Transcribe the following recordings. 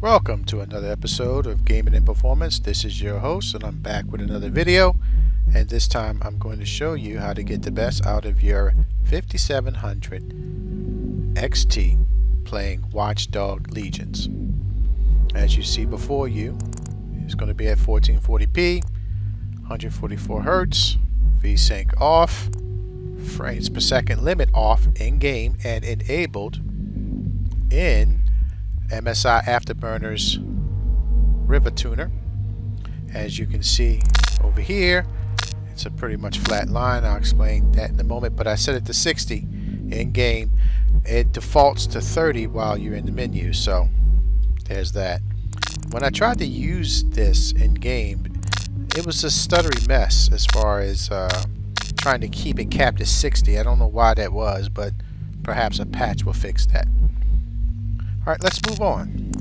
Welcome to another episode of Gaming and Performance. This is your host, and I'm back with another video. And this time I'm going to show you how to get the best out of your 5700 XT playing Watchdog Legions. As you see before you, it's going to be at 1440p, 144 Hz, VSync off, frames per second limit off in game and enabled in MSI Afterburner's River Tuner. As you can see over here, it's a pretty much flat line. I'll explain that in a moment, but I set it to 60 in game. It defaults to 30 while you're in the menu, so there's that. When I tried to use this in game, it was a stuttery mess as far as trying to keep it capped at 60. I don't know why that was, but perhaps a patch will fix that. Alright, let's move on.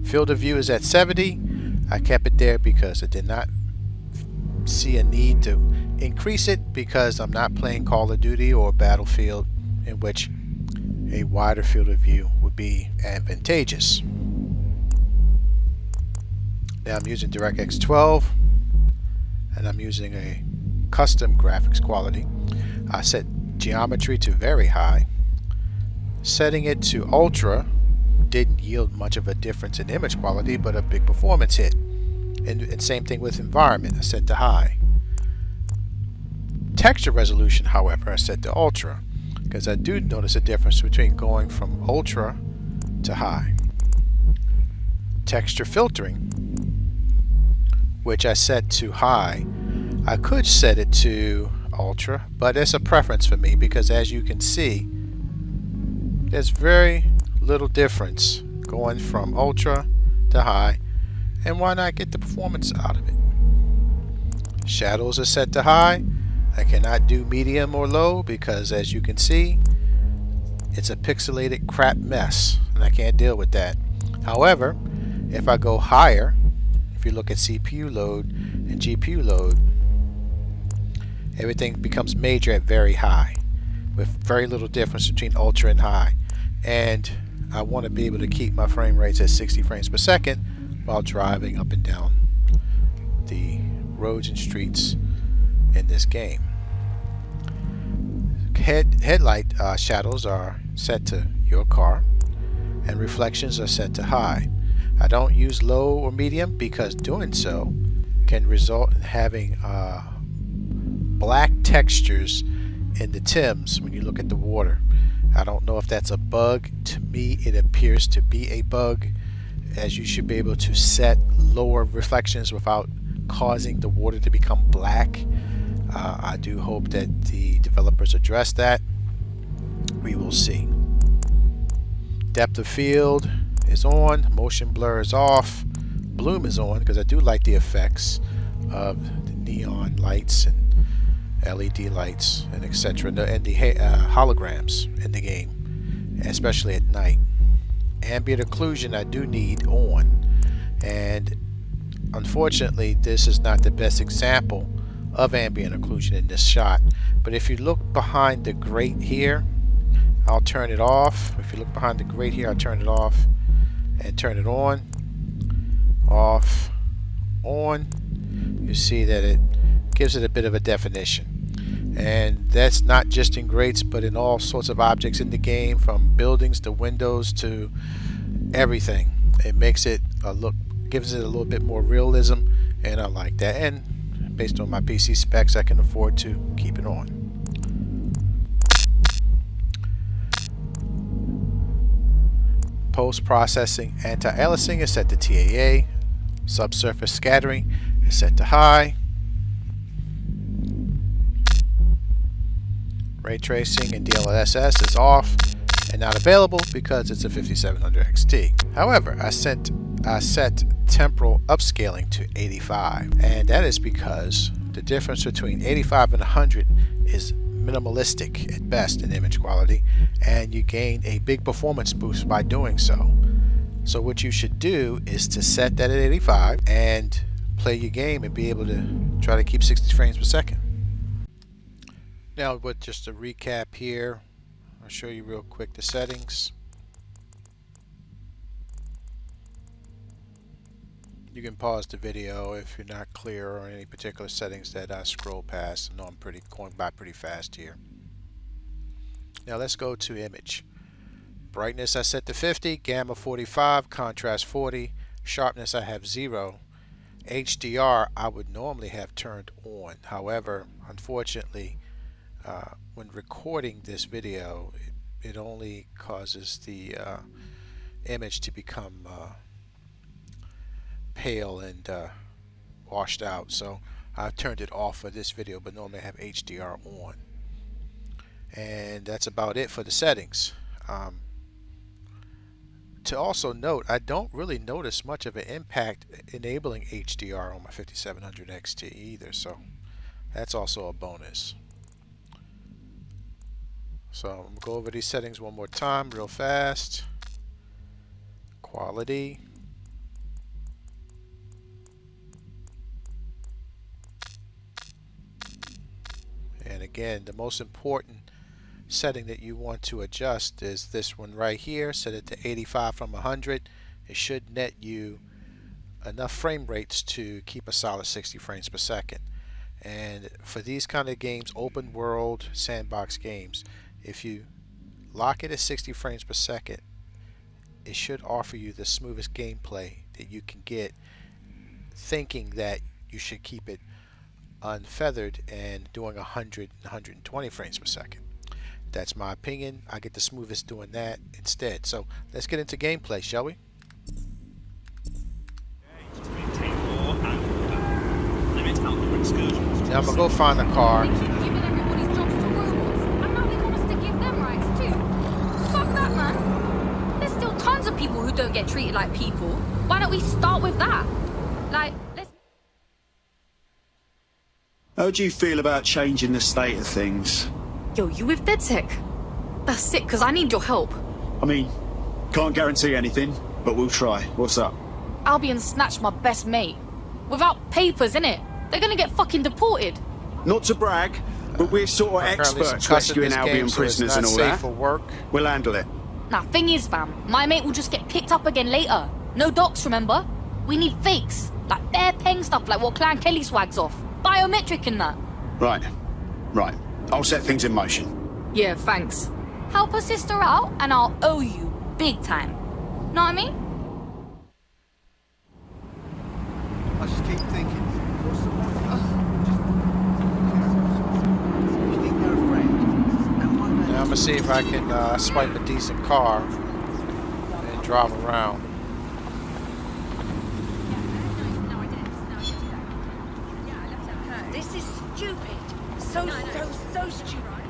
Field of view is at 70. I kept it there because I did not see a need to increase it because I'm not playing Call of Duty or Battlefield, in which a wider field of view would be advantageous. Now I'm using DirectX 12 and I'm using a custom graphics quality. I set geometry to very high. Setting it to ultra didn't yield much of a difference in image quality, but a big performance hit. And same thing with environment, I set to high. Texture resolution, however, I set to ultra, because I do notice a difference between going from ultra to high. Texture filtering, which I set to high. I could set it to ultra, but it's a preference for me because, as you can see, there's very little difference going from ultra to high, and why not get the performance out of it? Shadows are set to high. I cannot do medium or low because, as you can see, it's a pixelated crap mess and I can't deal with that. However, if I go higher, if you look at CPU load and GPU load, everything becomes major at very high, with very little difference between ultra and high. And I want to be able to keep my frame rates at 60 frames per second while driving up and down the roads and streets in this game. Headlight shadows are set to your car, and reflections are set to high. I don't use low or medium because doing so can result in having black textures in the Thames when you look at the water. I don't know if that's a bug. To me, it appears to be a bug, as you should be able to set lower reflections without causing the water to become black. I do hope that the developers address that. We will see. Depth of field is on. Motion blur is off. Bloom is on because I do like the effects of the neon lights and LED lights and etc. and the holograms in the game, especially at night. Ambient Occlusion I do need on, and unfortunately this is not the best example of ambient occlusion in this shot. But if you look behind the grate here, I'll turn it off. If you look behind the grate here, I'll turn it off and turn it on. Off, on. You see that it gives it a bit of a definition. And that's not just in grates, but in all sorts of objects in the game, from buildings to windows to everything. It makes it gives it a little bit more realism, and I like that. And based on my PC specs, I can afford to keep it on. Post-processing anti-aliasing is set to TAA. Subsurface scattering is set to high. Ray tracing and DLSS is off and not available because it's a 5700 XT. However, I set temporal upscaling to 85, and that is because the difference between 85 and 100 is minimalistic at best in image quality, and you gain a big performance boost by doing so. So what you should do is to set that at 85 and play your game and be able to try to keep 60 frames per second. Now, with just a recap here, I'll show you real quick the settings. You can pause the video if you're not clear on any particular settings that I scroll past. I know I'm going by pretty fast here. Now let's go to image. Brightness I set to 50, gamma 45, contrast 40, sharpness I have 0. HDR I would normally have turned on. However, unfortunately, when recording this video, it only causes the image to become pale and washed out. So I've turned it off for this video, but normally I have HDR on. And that's about it for the settings. To also note, I don't really notice much of an impact enabling HDR on my 5700 XT either, so that's also a bonus. So I'm going to go over these settings one more time real fast. Quality. And again, the most important setting that you want to adjust is this one right here. Set it to 85 from 100. It should net you enough frame rates to keep a solid 60 frames per second. And for these kind of games, open world sandbox games, if you lock it at 60 frames per second, it should offer you the smoothest gameplay that you can get, thinking that you should keep it unfeathered and doing 100 120 frames per second. That's my opinion. I get the smoothest doing that instead. So let's get into gameplay, shall we? Now I'm gonna go find the car. Giving everybody's jobs to robots, and now they want us to give them rights too. Fuck that, man. There's still tons of people who don't get treated like people. Why don't we start with that? Like, let's. How do you feel about changing the state of things? Yo, you with DedTech? That's sick, because I need your help. I mean, can't guarantee anything, but we'll try. What's up? Albion snatched my best mate. Without papers, innit? They're gonna get fucking deported. Not to brag, but we're sort of experts rescuing Albion prisoners and all that. For work. We'll handle it. Nah, thing is, fam, my mate will just get picked up again later. No docs, remember? We need fakes. Like bare peng stuff like what Clan Kelly swags off. Biometric and that. Right. I'll set things in motion. Yeah, thanks. Help a sister out and I'll owe you big time. Know what I mean? I just keep thinking, what's the point? You think they're a friend, and one day... Now I'm gonna see if I can swipe a decent car and drive around. This is stupid. So stupid.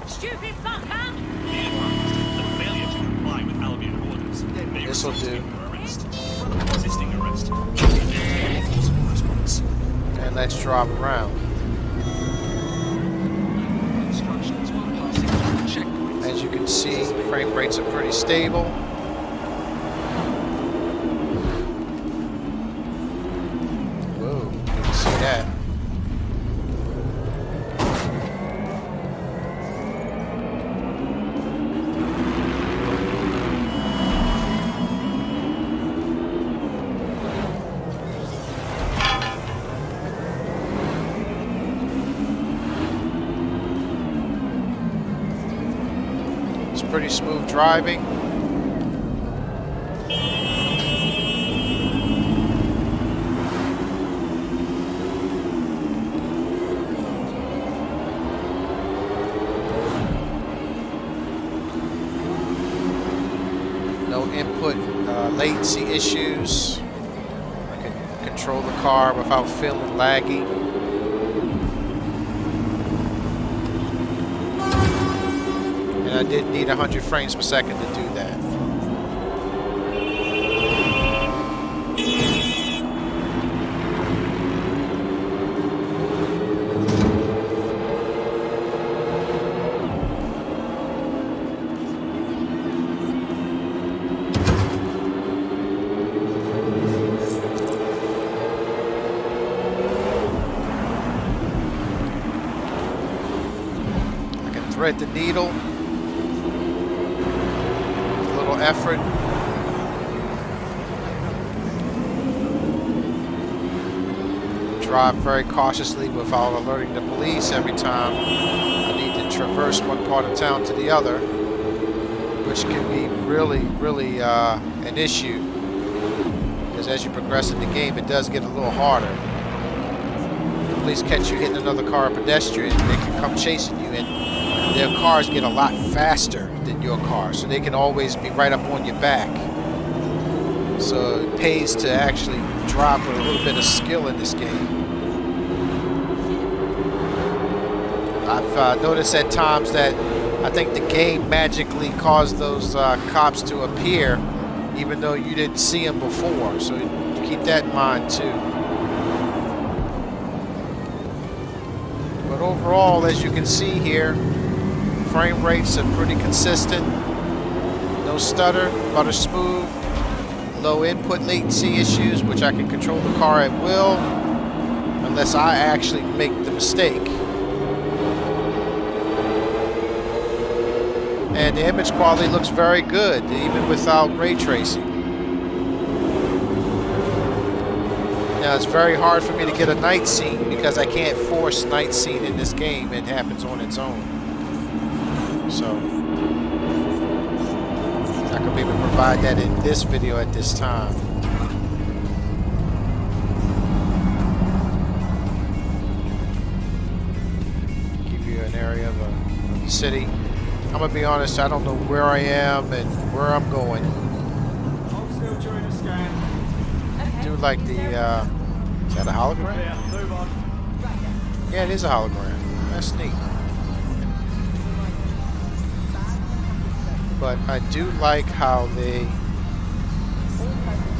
Stupid fucker! The failure to comply with Albion orders may This'll result do. in your arrest. Resisting arrest. And let's drive around. As you can see, frame rates are pretty stable. Whoa, you can see that. Pretty smooth driving. No input latency issues. I can control the car without feeling laggy. I did need 100 frames per second to do that. I can thread the needle. Effort. drive very cautiously without alerting the police every time I need to traverse one part of town to the other, which can be really an issue, because as you progress in the game, it does get a little harder. The police catch you hitting another car or pedestrian, they can come chasing you, and their cars get a lot faster than your car, so they can always be right up on your back. So it pays to actually drive with a little bit of skill in this game. I've noticed at times that I think the game magically caused those cops to appear even though you didn't see them before, so keep that in mind too. But overall, as you can see here, frame rates are pretty consistent. No stutter, butter smooth. Low input latency issues, which I can control the car at will, unless I actually make the mistake. And the image quality looks very good, even without ray tracing. Now it's very hard for me to get a night scene because I can't force night scene in this game. It happens on its own. So I can maybe provide that in this video at this time. Give you an area of the city. I'm gonna be honest, I don't know where I am and where I'm going. I'm still during the scan. I do like the, is that a hologram? Yeah, move on. Yeah, it is a hologram. That's neat. But I do like how they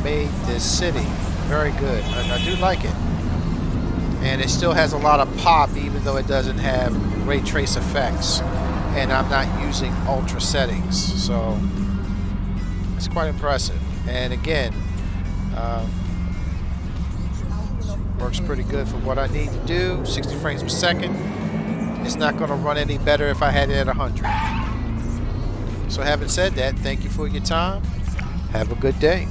made this city very good. I do like it. And it still has a lot of pop even though it doesn't have ray trace effects. And I'm not using ultra settings. So it's quite impressive. And again, works pretty good for what I need to do. 60 frames per second. It's not going to run any better if I had it at 100. So having said that, thank you for your time. Have a good day.